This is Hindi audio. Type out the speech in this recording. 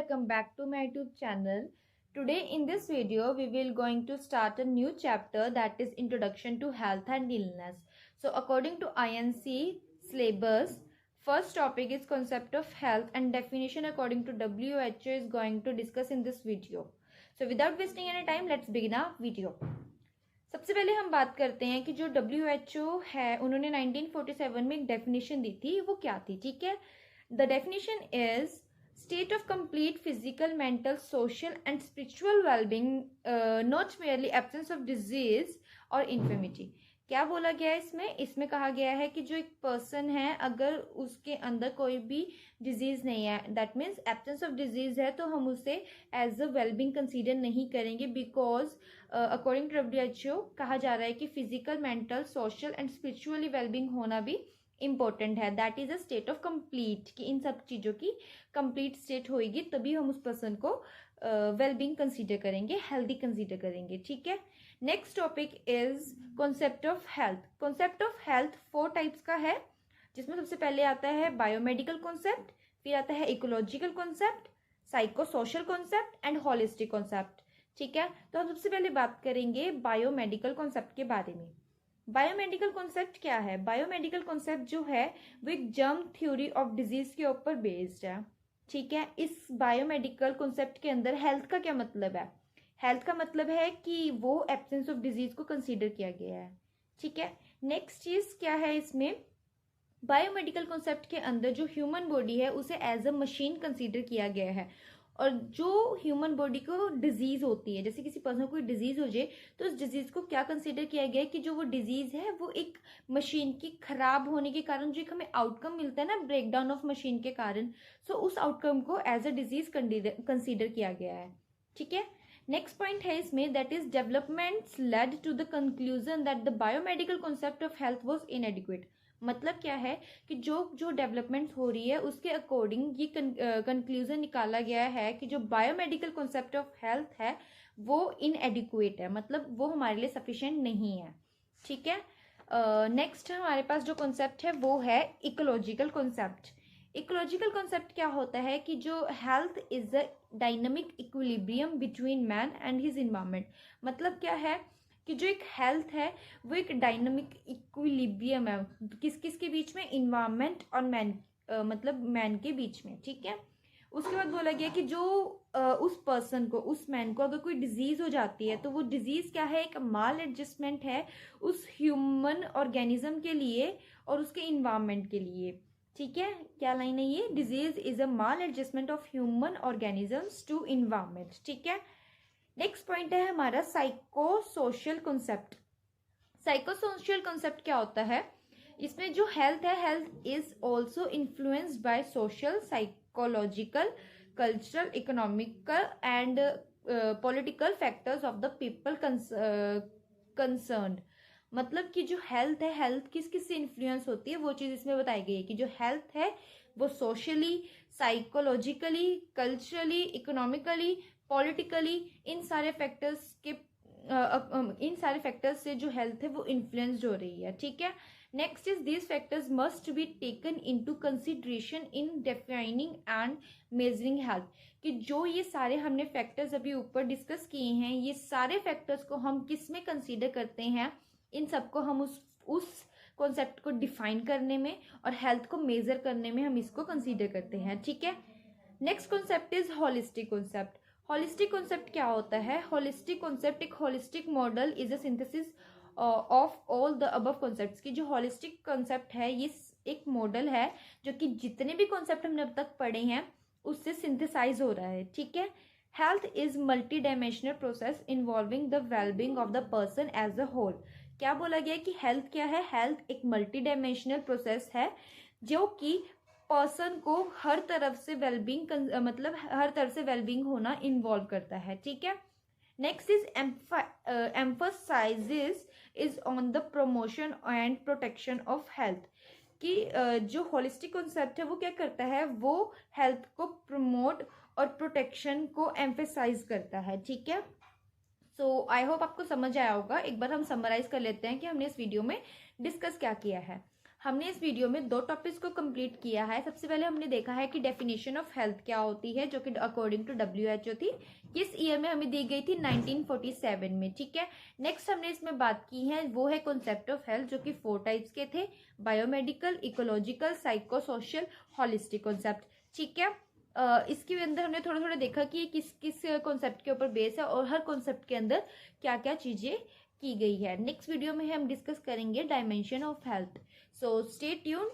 welcome back to my YouTube channel. Today in this video we will going to start a new chapter, that is Introduction to Health and Illness. So according to INC syllabus, first topic is concept of health and definition according to WHO is going to discuss in this video. So without wasting any time, let's begin our video. सबसे पहले हम बात करते हैं कि जो WHO है उन्होंने 1947 में एक डेफिनेशन दी थी, वो क्या थी, ठीक है. The definition is state of complete physical, mental, social and spiritual well-being, not merely absence of disease or infirmity. क्या बोला गया है इसमें कहा गया है कि जो एक पर्सन है अगर उसके अंदर कोई भी डिजीज नहीं है, that means absence of disease है, तो हम उसे एज अ वेलबींग कंसीडर नहीं करेंगे, बिकॉज अकॉर्डिंग टू WHO कहा जा रहा है कि physical, mental, social and spiritually wellbeing होना भी इम्पोर्टेंट है. That is a state of complete, कि इन सब चीज़ों की कंप्लीट स्टेट होएगी तभी हम उस पर्सन को वेलबींग कंसीडर करेंगे, हेल्दी कंसीडर करेंगे, ठीक है. Next topic is concept of health. Concept of health 4 types का है, जिसमें सबसे पहले आता है बायोमेडिकल कॉन्सेप्ट, फिर आता है ecological concept, psychosocial concept and holistic concept, ठीक है. तो हम सबसे पहले बात करेंगे बायोमेडिकल कॉन्सेप्ट के बारे में. बायोमेडिकल कॉन्सेप्ट क्या है? बायोमेडिकल कॉन्सेप्ट जो है वो एक जर्म थ्योरी ऑफ डिजीज के ऊपर बेस्ड है, ठीक है. इस बायोमेडिकल कॉन्सेप्ट के अंदर हेल्थ का क्या मतलब है? हेल्थ का मतलब है कि वो एब्सेंस ऑफ डिजीज को कंसीडर किया गया है, ठीक है. नेक्स्ट चीज क्या है इसमें, बायोमेडिकल कॉन्सेप्ट के अंदर जो ह्यूमन बॉडी है उसे एज अ मशीन कंसीडर किया गया है, और जो ह्यूमन बॉडी को डिजीज होती है, जैसे किसी पर्सन को कोई डिजीज हो जाए तो उस डिजीज को क्या कंसीडर किया गया है कि जो वो डिजीज है वो एक मशीन की खराब होने के कारण जो एक हमें आउटकम मिलता है ना, ब्रेकडाउन ऑफ मशीन के कारण, सो उस आउटकम को एज अ डिजीज कंसीडर किया गया है, ठीक है. नेक्स्ट पॉइंट है इसमें, that is developments led to the conclusion that the biomedical concept of health was inadequate. मतलब क्या है कि जो डेवलपमेंट्स हो रही है उसके अकॉर्डिंग ये कंक्लूजन निकाला गया है कि जो बायोमेडिकल कॉन्सेप्ट ऑफ हेल्थ है वो इनएडिक्वेट है, मतलब वो हमारे लिए सफिशिएंट नहीं है, ठीक है. नेक्स्ट हमारे पास जो कॉन्सेप्ट है वो है इकोलॉजिकल कॉन्सेप्ट. इकोलॉजिकल कॉन्सेप्ट क्या होता है कि जो health is a dynamic equilibrium between man and his environment. मतलब क्या है कि जो एक हेल्थ है वो एक डायनामिक इक्विलिब्रियम है, किस के बीच में, इन्वायरमेंट और मैन, मतलब मैन के बीच में, ठीक है. उसके बाद बोला गया कि जो उस पर्सन को, उस मैन को अगर कोई डिजीज हो जाती है तो वो डिजीज क्या है, एक माल एडजस्टमेंट है उस ह्यूमन ऑर्गेनिज्म के लिए और उसके इन्वायरमेंट के लिए, ठीक है. क्या लाइन है ये, disease is a maladjustment of human organisms to environment, ठीक है. नेक्स्ट पॉइंट है हमारा psychosocial concept. Psychosocial concept क्या होता है, इसमें जो हेल्थ है, health is also influenced by social, psychological, cultural, economical and political factors of the people concerned. मतलब कि जो हेल्थ है, हेल्थ किस किस से इन्फ्लुएंस होती है वो चीज़ इसमें बताई गई है कि जो हेल्थ है वो socially, psychologically, culturally, economically, politically, इन सारे फैक्टर्स से जो हेल्थ है वो इन्फ्लुएंस्ड हो रही है, ठीक है. Next is these factors must be taken into consideration in defining and measuring health. कि जो ये सारे हमने फैक्टर्स अभी ऊपर डिस्कस किए हैं, ये सारे फैक्टर्स को हम किस में कंसीडर करते हैं, इन सबको हम उस कॉन्सेप्ट को डिफाइन करने में और हेल्थ को मेजर करने में हम इसको कंसीडर करते हैं, ठीक है. Next concept is holistic concept. Holistic concept क्या होता है? होलिस्टिक कॉन्सेप्ट, एक holistic model is a synthesis of all the above concepts. की जो होलिस्टिक कॉन्सेप्ट है ये एक मॉडल है जो कि जितने भी कॉन्सेप्ट हमने अब तक पढ़े हैं उससे सिंथेसाइज हो रहा है, ठीक है. Health is multidimensional process involving the wellbeing of the person as a whole. क्या बोला गया कि हेल्थ क्या है? हेल्थ एक मल्टी डायमेंशनल प्रोसेस है जो कि पर्सन को हर तरफ से वेलबींग, मतलब हर तरफ से वेलबींग होना इन्वॉल्व करता है, ठीक है. Next is emphasises is on the promotion and protection of health. कि जो होलिस्टिक कॉन्सेप्ट है वो क्या करता है, वो हेल्थ को प्रमोट और प्रोटेक्शन को एम्फेसाइज करता है, ठीक है. सो आई होप आपको समझ आया होगा. एक बार हम समराइज कर लेते हैं कि हमने इस वीडियो में डिस्कस क्या किया है. हमने इस वीडियो में 2 टॉपिक्स को कंप्लीट किया है। सबसे पहले हमने देखा है कि डेफिनेशन ऑफ हेल्थ क्या होती है, जो कि अकॉर्डिंग टू WHO थी, किस ईयर में हमें दी गई थी, 1947 में। ठीक है, नेक्स्ट हमने इसमें बात की है वो है कॉन्सेप्ट ऑफ हेल्थ, जो कि 4 टाइप्स के थे, biomedical, ecological, psycho social, holistic concept. ठीक है, इसके अंदर हमने थोड़ा थोड़ा देखा कि किस किस कॉन्सेप्ट के ऊपर बेस है और हर कॉन्सेप्ट के अंदर क्या क्या चीजें की गई है। नेक्स्ट वीडियो में हम डिस्कस करेंगे dimension of health. So stay tuned.